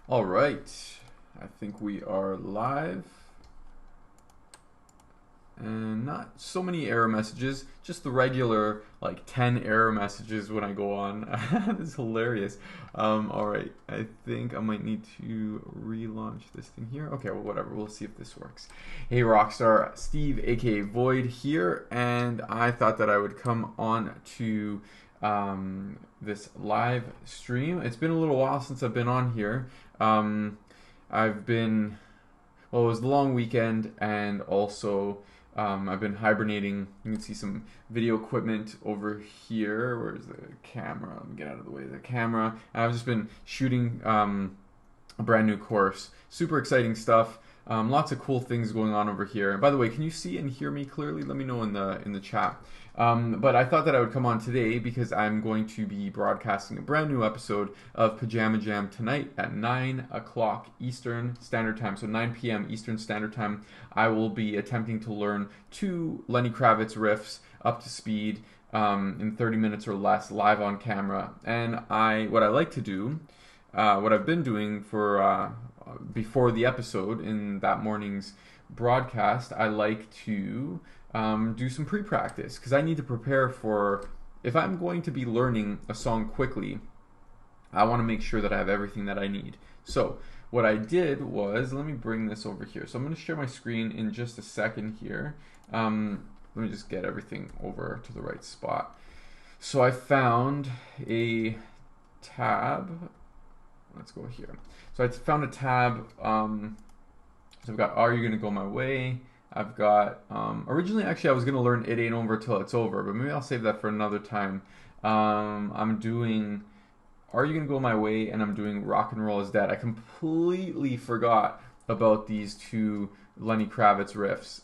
All right, I think we are live, and not so many error messages, just the regular like 10 error messages when I go on. This is hilarious. All right, I think I might need to relaunch this thing here. Okay, well, whatever, we'll see if this works. Hey, Rockstar, Steve, aka Void here, and I thought that I would come on to this live stream. It's been a little while since I've been on here. Um, I've been, well, it was the long weekend, and also I've been hibernating. You can see some video equipment over here. Where's the camera? Let me get out of the way of the camera. I've just been shooting a brand new course. Super exciting stuff. Lots of cool things going on over here. And by the way, can you see and hear me clearly? Let me know in the chat. But I thought that I would come on today because I'm going to be broadcasting a brand new episode of Pajama Jam tonight at 9 o'clock Eastern Standard Time. So 9 p.m. Eastern Standard Time. I will be attempting to learn 2 Lenny Kravitz riffs up to speed in 30 minutes or less live on camera. And what I like to do, what I've been doing for before the episode in that morning's broadcast, I like to do some pre-practice because I need to prepare for if I'm going to be learning a song quickly. I want to make sure that I have everything that I need. So what I did was, let me bring this over here. So I'm going to share my screen in just a second here. Let me just get everything over to the right spot. So I found a tab. Let's go here. So I found a tab. So I've got Are You Gonna Go My Way? I've got, originally actually I was gonna learn It Ain't Over Till It's Over, but maybe I'll save that for another time. I'm doing Are You Gonna Go My Way, and I'm doing Rock and Roll Is Dead. I completely forgot about these 2 Lenny Kravitz riffs.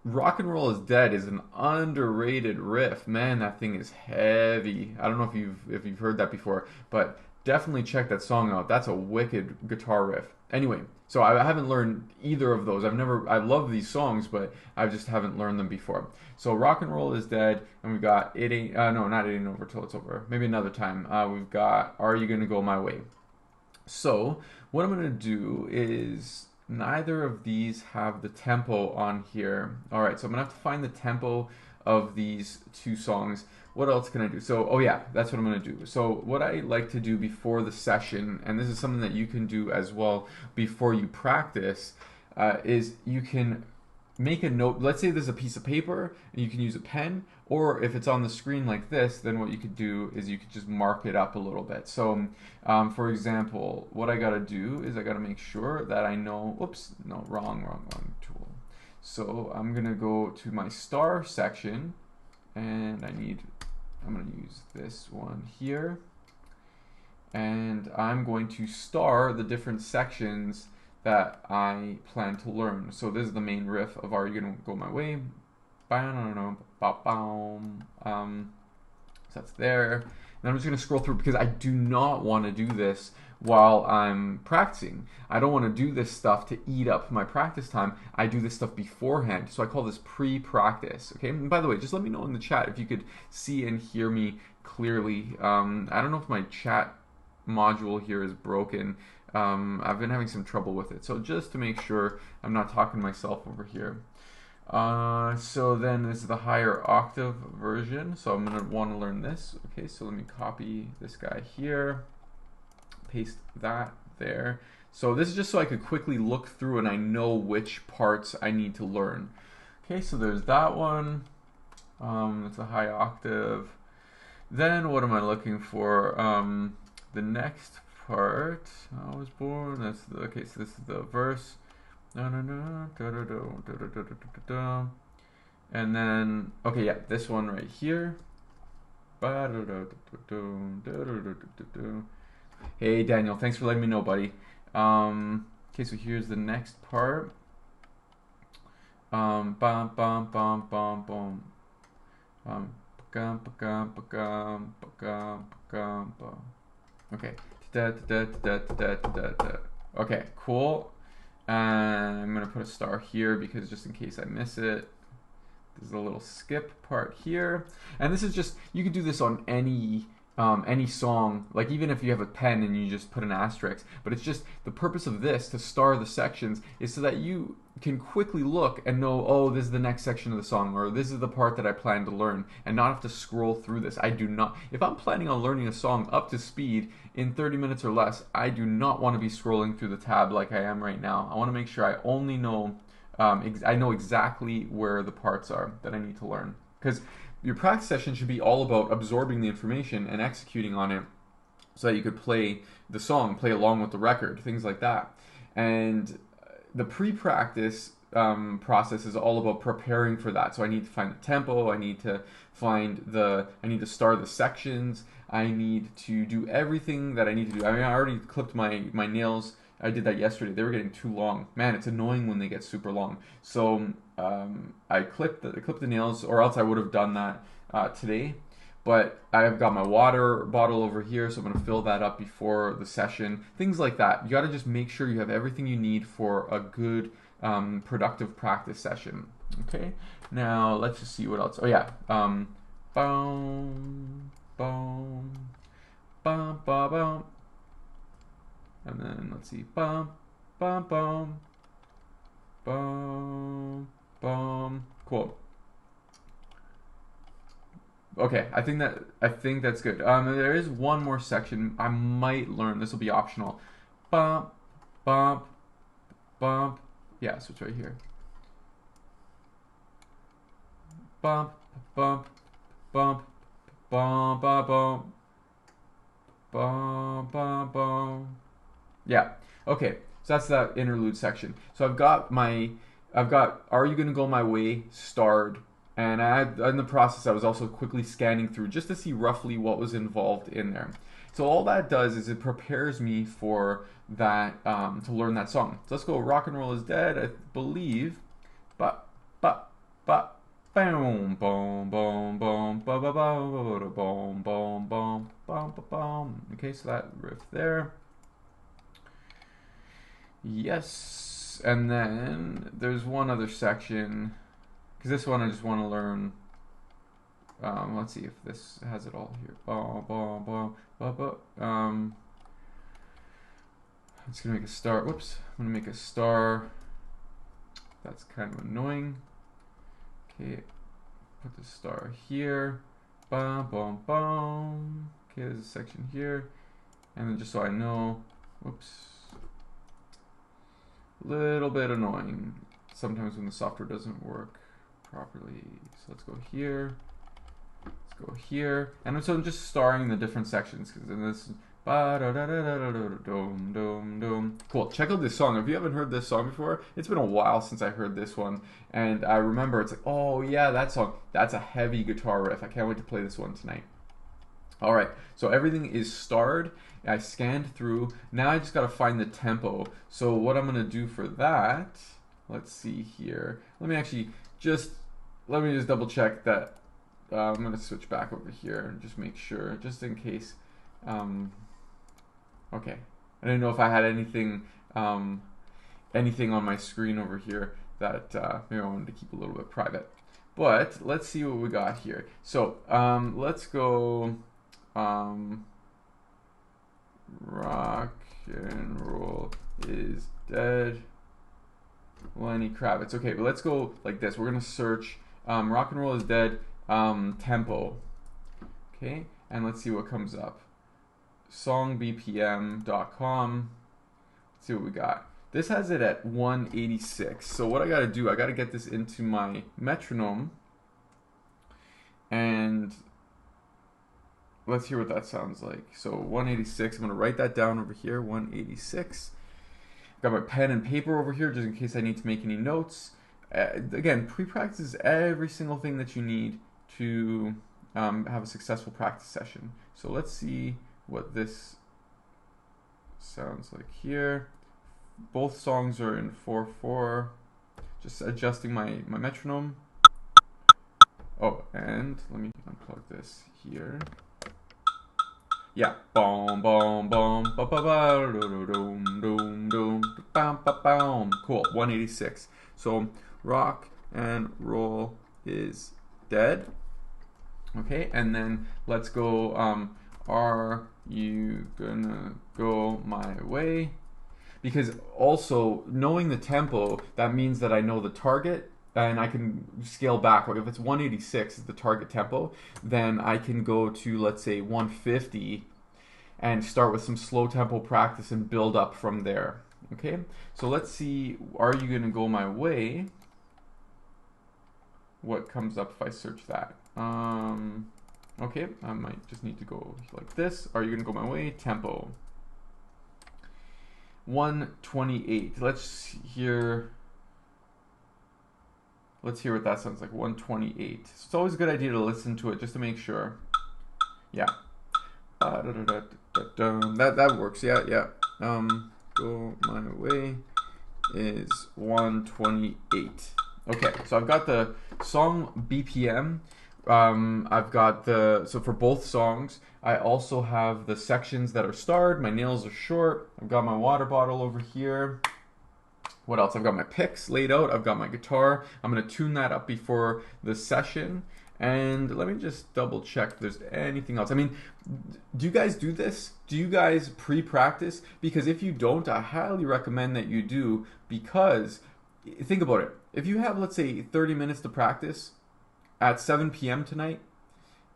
Rock and Roll Is Dead is an underrated riff. Man, that thing is heavy. I don't know if you've heard that before, but definitely check that song out. That's a wicked guitar riff. Anyway, so I haven't learned either of those. I love these songs, but I just haven't learned them before. So Rock and Roll Is Dead, and we've got It Ain't, no, not It Ain't Over Till It's Over. Maybe another time. We've got Are You Gonna Go My Way? So what I'm gonna do is neither of these have the tempo on here. All right, so I'm gonna have to find the tempo of these 2 songs. What else can I do? So, oh yeah, that's what I'm gonna do. So what I like to do before the session, and this is something that you can do as well before you practice, is you can make a note. Let's say there's a piece of paper and you can use a pen, or if it's on the screen like this, then what you could do is you could just mark it up a little bit. So for example, what I gotta do is I gotta make sure that I know, oops, no, wrong tool. So I'm gonna go to my star section, and I'm gonna use this one here, and I'm going to star the different sections that I plan to learn. So this is the main riff of Are You Gonna Go My Way? So that's there. And I'm just gonna scroll through because I do not want to do this while I'm practicing. I don't want to do this stuff to eat up my practice time. I do this stuff beforehand. So I call this pre-practice. Okay. And by the way, just let me know in the chat if you could see and hear me clearly. I don't know if my chat module here is broken. I've been having some trouble with it. So just to make sure I'm not talking to myself over here. So then this is the higher octave version. So I'm going to want to learn this. Okay, so let me copy this guy here. Paste that there. So this is just so I could quickly look through and I know which parts I need to learn. Okay, so there's that one. That's a high octave. Then what am I looking for? The next part, I was born. That's the, okay. So this is the verse. And then okay, yeah, this one right here. Hey Daniel, thanks for letting me know, buddy. Okay, so here's the next part. Bum bum bum bum bum. Okay. Okay, cool. And I'm gonna put a star here because just in case I miss it. There's a little skip part here. And this is just, you could do this on any any song, like even if you have a pen and you just put an asterisk, but it's just the purpose of this to star the sections is so that you can quickly look and know, oh, this is the next section of the song, or this is the part that I plan to learn, and not have to scroll through this. I do not, if I'm planning on learning a song up to speed in 30 minutes or less, I do not want to be scrolling through the tab like I am right now. I want to make sure I only know, I know exactly where the parts are that I need to learn. Because your practice session should be all about absorbing the information and executing on it so that you could play the song, play along with the record, things like that. And the pre-practice process is all about preparing for that. So I need to find the tempo, I need to star the sections, I need to do everything that I need to do. I mean, I already clipped my nails. I did that yesterday. They were getting too long. Man, it's annoying when they get super long. So I clipped the nails, or else I would have done that today. But I've got my water bottle over here, so I'm going to fill that up before the session. Things like that. You got to just make sure you have everything you need for a good, productive practice session. Okay. Now let's just see what else. Oh yeah. Boom, boom, bum, bum, bum. And then let's see, bum, bum, bum, bum, bum. Cool. Okay, I think that's good. There is one more section I might learn. This will be optional. Bump, bump, bump. Yeah, so it's right here. Bump, bump, bump, bump, bump, bump, bump, bump, bump. Yeah. Okay. So that's that interlude section. So I've got Are You Gonna Go My Way starred, and in the process I was also quickly scanning through just to see roughly what was involved in there. So all that does is it prepares me for that to learn that song. So let's go. Rock and Roll Is Dead, I believe. But boom, boom, boom, boom, ba ba ba ba boom, boom, boom, boom, boom. Okay, so that riff there. Yes, and then there's one other section, because this one I just want to learn. Let's see if this has it all here. It's gonna make a star. Whoops, I'm gonna make a star. That's kind of annoying. Okay, put the star here. Bum bum bum. Okay, there's a section here, and then just so I know. Whoops. Little bit annoying sometimes when the software doesn't work properly. So let's go here. Let's go here. And so I'm just starring the different sections, because in this cool. Check out this song. If you haven't heard this song before, it's been a while since I heard this one, and I remember it's like, oh yeah, that song. That's a heavy guitar riff. I can't wait to play this one tonight. Alright, so everything is starred. I scanned through. Now I just got to find the tempo. So what I'm going to do for that, let's see here. Let me just double check that. I'm going to switch back over here and just make sure, just in case. Okay, I didn't know if I had anything on my screen over here that maybe I wanted to keep a little bit private. But let's see what we got here. So let's go. Rock and Roll Is Dead, Lenny Kravitz. Okay, but let's go like this. We're gonna search Rock and Roll Is Dead tempo. Okay, and let's see what comes up. Songbpm.com. Let's see what we got. This has it at 186. So what I gotta do, I gotta get this into my metronome, and let's hear what that sounds like. So 186, I'm going to write that down over here, 186. Got my pen and paper over here just in case I need to make any notes. Again, pre-practice is every single thing that you need to have a successful practice session. So let's see what this sounds like here. Both songs are in 4/4. Just adjusting my metronome. Oh, and let me unplug this here. Yeah, boom, boom, boom, ba ba ba, doom, doom, doom, bam, ba bam. Cool, 186. So, Rock and Roll Is Dead. Okay, and then let's go Are you gonna go my way? Because also knowing the tempo, that means that I know the target and I can scale back. Like if it's 186 is the target tempo, then I can go to, let's say, 150 and start with some slow tempo practice and build up from there. Okay, so let's see, are you gonna go my way? What comes up if I search that? Okay, I might just need to go like this. Are you gonna go my way? Tempo 128. Let's hear what that sounds like. 128. So it's always a good idea to listen to it just to make sure. Yeah. That works. Yeah. Go my way is 128. Okay, so I've got the song BPM. I've got so for both songs, I also have the sections that are starred. My nails are short. I've got my water bottle over here. What else? I've got my picks laid out. I've got my guitar. I'm going to tune that up before the session. And let me just double check if there's anything else. I mean, do you guys do this? Do you guys pre-practice? Because if you don't, I highly recommend that you do, because think about it. If you have, let's say, 30 minutes to practice at 7 p.m. tonight,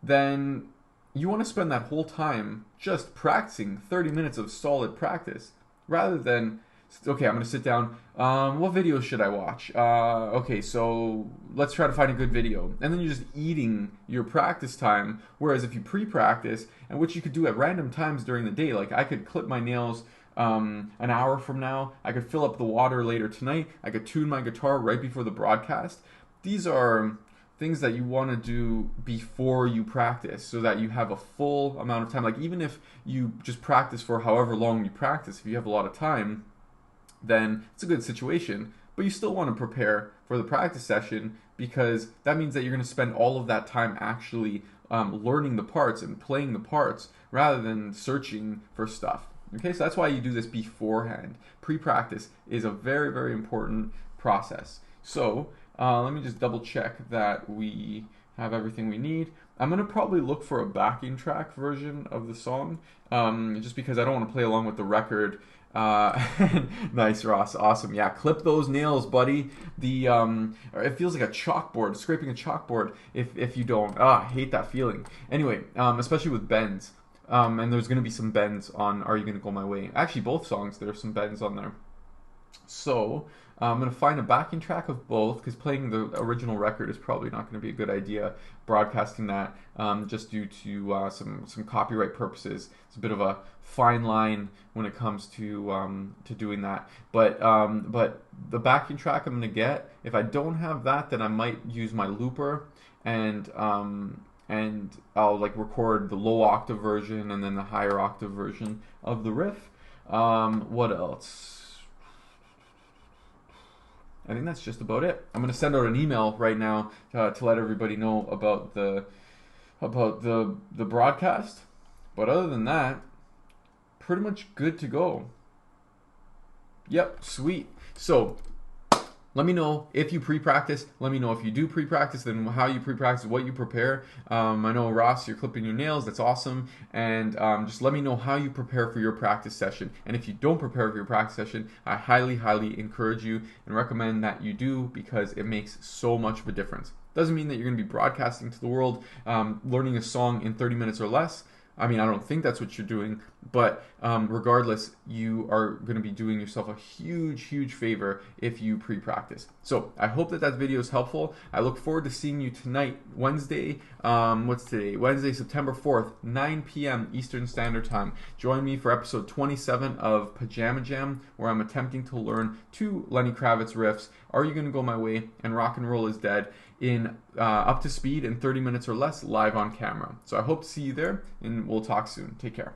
then you want to spend that whole time just practicing 30 minutes of solid practice rather than, okay, I'm going to sit down. What video should I watch? Okay, so let's try to find a good video. And then you're just eating your practice time. Whereas if you pre-practice, and which you could do at random times during the day, like I could clip my nails an hour from now. I could fill up the water later tonight. I could tune my guitar right before the broadcast. These are things that you want to do before you practice so that you have a full amount of time. Like even if you just practice for however long you practice, if you have a lot of time, then it's a good situation. But you still want to prepare for the practice session, because that means that you're going to spend all of that time actually learning the parts and playing the parts rather than searching for stuff. Okay, so that's why you do this beforehand. Pre-practice is a very, very important process. So let me just double check that we have everything we need. I'm going to probably look for a backing track version of the song, just because I don't want to play along with the record. Nice, Ross. Awesome. Yeah, clip those nails, buddy. It feels like a chalkboard, scraping a chalkboard if you don't. I hate that feeling. Anyway, especially with bends. And there's going to be some bends on Are You Gonna Go My Way? Actually, both songs, there's some bends on there. So I'm going to find a backing track of both, because playing the original record is probably not going to be a good idea. Broadcasting that just due to some copyright purposes. It's a bit of a fine line when it comes to doing that. But the backing track I'm going to get, if I don't have that, then I might use my looper and I'll like record the low octave version and then the higher octave version of the riff. What else? I think that's just about it. I'm going to send out an email right now to let everybody know about the broadcast. But other than that, pretty much good to go. Yep, sweet. So let me know if you pre-practice. Let me know if you do pre-practice, then how you pre-practice, what you prepare. I know, Ross, you're clipping your nails. That's awesome. And just let me know how you prepare for your practice session. And if you don't prepare for your practice session, I highly, highly encourage you and recommend that you do, because it makes so much of a difference. Doesn't mean that you're going to be broadcasting to the world, learning a song in 30 minutes or less. I mean, I don't think that's what you're doing, but regardless, you are going to be doing yourself a huge, huge favor if you pre-practice. So I hope that video is helpful. I look forward to seeing you tonight, Wednesday. What's today? Wednesday, September 4th, 9 p.m. Eastern Standard Time. Join me for episode 27 of Pajama Jam, where I'm attempting to learn 2 Lenny Kravitz riffs, Are You Gonna Go My Way and Rock and Roll Is Dead, in up to speed in 30 minutes or less, live on camera. So I hope to see you there, and we'll talk soon. Take care.